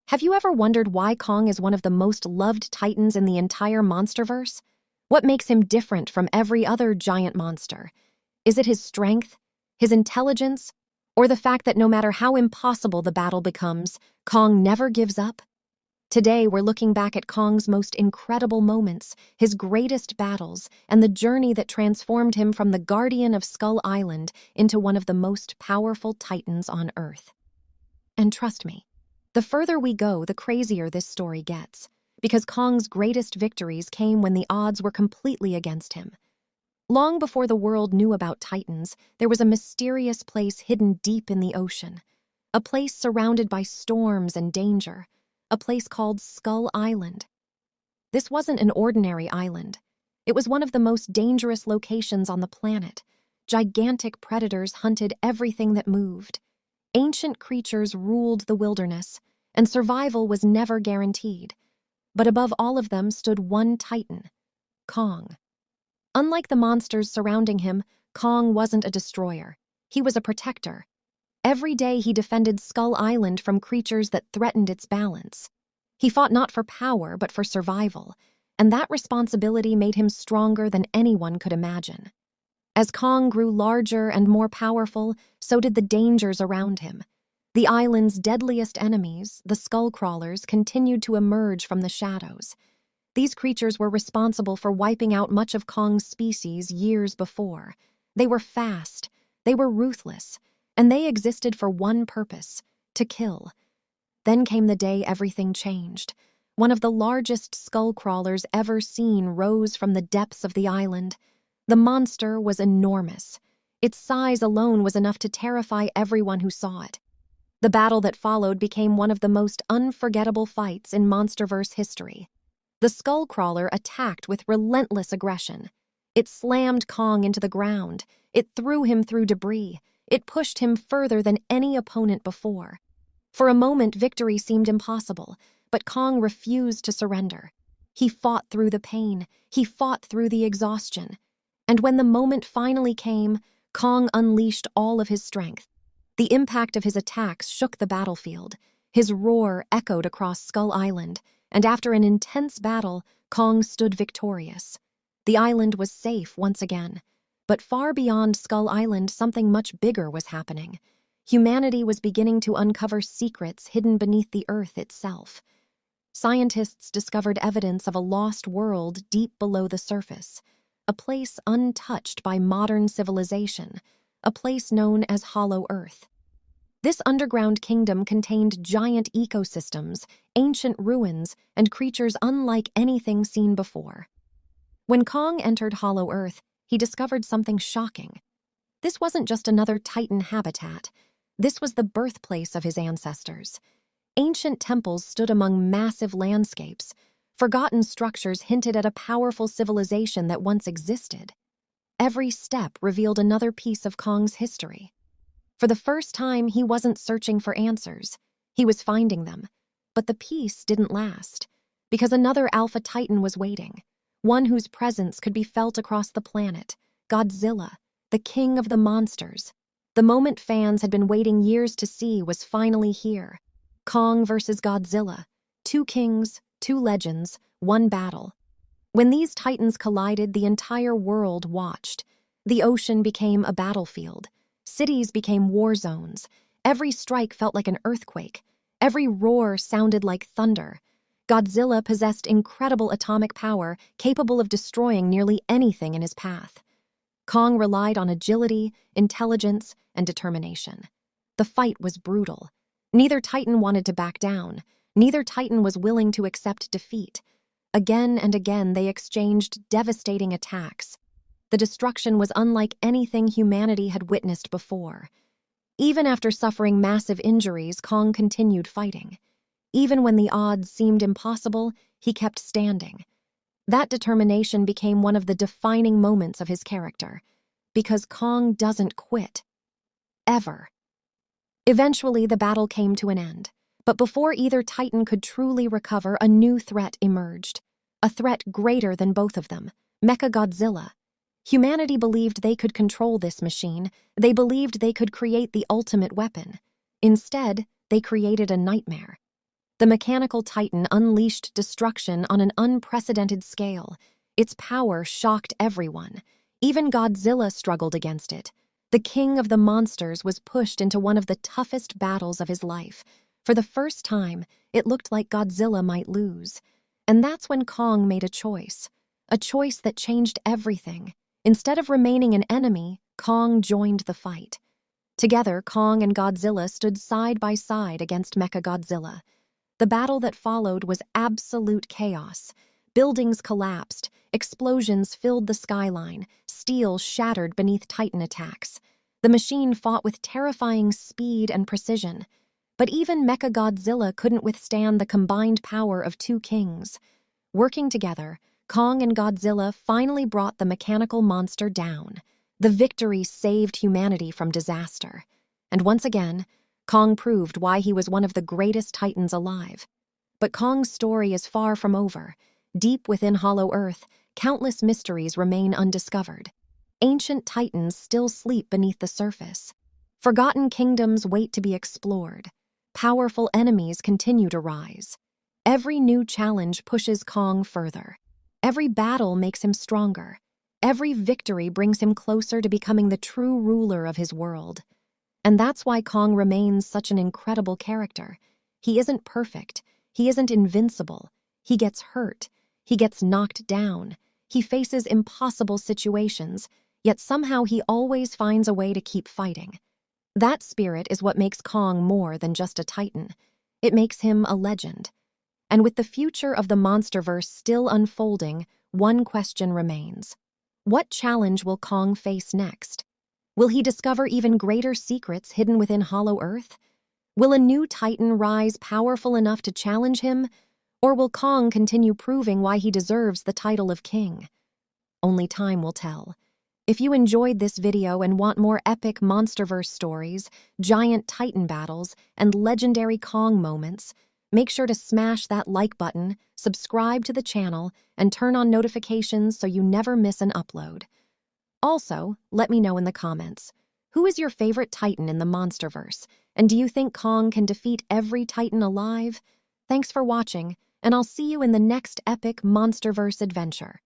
Have you ever wondered why Kong is one of the most loved titans in the entire MonsterVerse? What makes him different from every other giant monster? Is it his strength, his intelligence, or the fact that no matter how impossible the battle becomes, Kong never gives up? Today, we're looking back at Kong's most incredible moments, his greatest battles, and the journey that transformed him from the guardian of Skull Island into one of the most powerful titans on Earth. And trust me, the further we go, the crazier this story gets, because Kong's greatest victories came when the odds were completely against him. Long before the world knew about titans, there was a mysterious place hidden deep in the ocean, a place surrounded by storms and danger, a place called Skull Island. This wasn't an ordinary island. It was one of the most dangerous locations on the planet. Gigantic predators hunted everything that moved. Ancient creatures ruled the wilderness, and survival was never guaranteed. But above all of them stood one titan, Kong. Unlike the monsters surrounding him, Kong wasn't a destroyer. He was a protector. Every day he defended Skull Island from creatures that threatened its balance. He fought not for power, but for survival, and that responsibility made him stronger than anyone could imagine. As Kong grew larger and more powerful, so did the dangers around him. The island's deadliest enemies, the skull crawlers, continued to emerge from the shadows. These creatures were responsible for wiping out much of Kong's species years before. They were fast, they were ruthless, and they existed for one purpose: to kill. Then came the day everything changed. One of the largest skull crawlers ever seen rose from the depths of the island. The monster was enormous. Its size alone was enough to terrify everyone who saw it. The battle that followed became one of the most unforgettable fights in MonsterVerse history. The skull crawler attacked with relentless aggression. It slammed Kong into the ground. It threw him through debris. It pushed him further than any opponent before. For a moment, victory seemed impossible, but Kong refused to surrender. He fought through the pain. He fought through the exhaustion. And when the moment finally came, Kong unleashed all of his strength. The impact of his attacks shook the battlefield. His roar echoed across Skull Island, and after an intense battle, Kong stood victorious. The island was safe once again. But far beyond Skull Island, something much bigger was happening. Humanity was beginning to uncover secrets hidden beneath the Earth itself. Scientists discovered evidence of a lost world deep below the surface, a place untouched by modern civilization, a place known as Hollow Earth. This underground kingdom contained giant ecosystems, ancient ruins, and creatures unlike anything seen before. When Kong entered Hollow Earth, he discovered something shocking. This wasn't just another Titan habitat. This was the birthplace of his ancestors. Ancient temples stood among massive landscapes. Forgotten structures hinted at a powerful civilization that once existed. Every step revealed another piece of Kong's history. For the first time, he wasn't searching for answers. He was finding them. But the peace didn't last, because another Alpha Titan was waiting, one whose presence could be felt across the planet: Godzilla, the king of the monsters. The moment fans had been waiting years to see was finally here. Kong versus Godzilla. Two kings, two legends, one battle. When these titans collided, the entire world watched. The ocean became a battlefield. Cities became war zones. Every strike felt like an earthquake. Every roar sounded like thunder. Godzilla possessed incredible atomic power, capable of destroying nearly anything in his path. Kong relied on agility, intelligence, and determination. The fight was brutal. Neither Titan wanted to back down. Neither Titan was willing to accept defeat. Again and again, they exchanged devastating attacks. The destruction was unlike anything humanity had witnessed before. Even after suffering massive injuries, Kong continued fighting. Even when the odds seemed impossible, he kept standing. That determination became one of the defining moments of his character, because Kong doesn't quit. Ever. Eventually, the battle came to an end. But before either Titan could truly recover, a new threat emerged. A threat greater than both of them: Mechagodzilla. Humanity believed they could control this machine. They believed they could create the ultimate weapon. Instead, they created a nightmare. The mechanical Titan unleashed destruction on an unprecedented scale. Its power shocked everyone. Even Godzilla struggled against it. The king of the monsters was pushed into one of the toughest battles of his life. For the first time, it looked like Godzilla might lose. And that's when Kong made a choice that changed everything. Instead of remaining an enemy, Kong joined the fight. Together, Kong and Godzilla stood side by side against Mechagodzilla. The battle that followed was absolute chaos. Buildings collapsed, explosions filled the skyline, steel shattered beneath Titan attacks. The machine fought with terrifying speed and precision. But even Mechagodzilla couldn't withstand the combined power of two kings. Working together, Kong and Godzilla finally brought the mechanical monster down. The victory saved humanity from disaster. And once again, Kong proved why he was one of the greatest Titans alive. But Kong's story is far from over. Deep within Hollow Earth, countless mysteries remain undiscovered. Ancient Titans still sleep beneath the surface. Forgotten kingdoms wait to be explored. Powerful enemies continue to rise. Every new challenge pushes Kong further. Every battle makes him stronger. Every victory brings him closer to becoming the true ruler of his world. And that's why Kong remains such an incredible character. He isn't perfect. He isn't invincible. He gets hurt. He gets knocked down. He faces impossible situations, yet somehow he always finds a way to keep fighting. That spirit is what makes Kong more than just a Titan. It makes him a legend. And with the future of the MonsterVerse still unfolding, one question remains. What challenge will Kong face next? Will he discover even greater secrets hidden within Hollow Earth? Will a new Titan rise powerful enough to challenge him? Or will Kong continue proving why he deserves the title of king? Only time will tell. If you enjoyed this video and want more epic MonsterVerse stories, giant Titan battles, and legendary Kong moments, make sure to smash that like button, subscribe to the channel, and turn on notifications so you never miss an upload. Also, let me know in the comments, who is your favorite Titan in the MonsterVerse, and do you think Kong can defeat every Titan alive? Thanks for watching, and I'll see you in the next epic MonsterVerse adventure.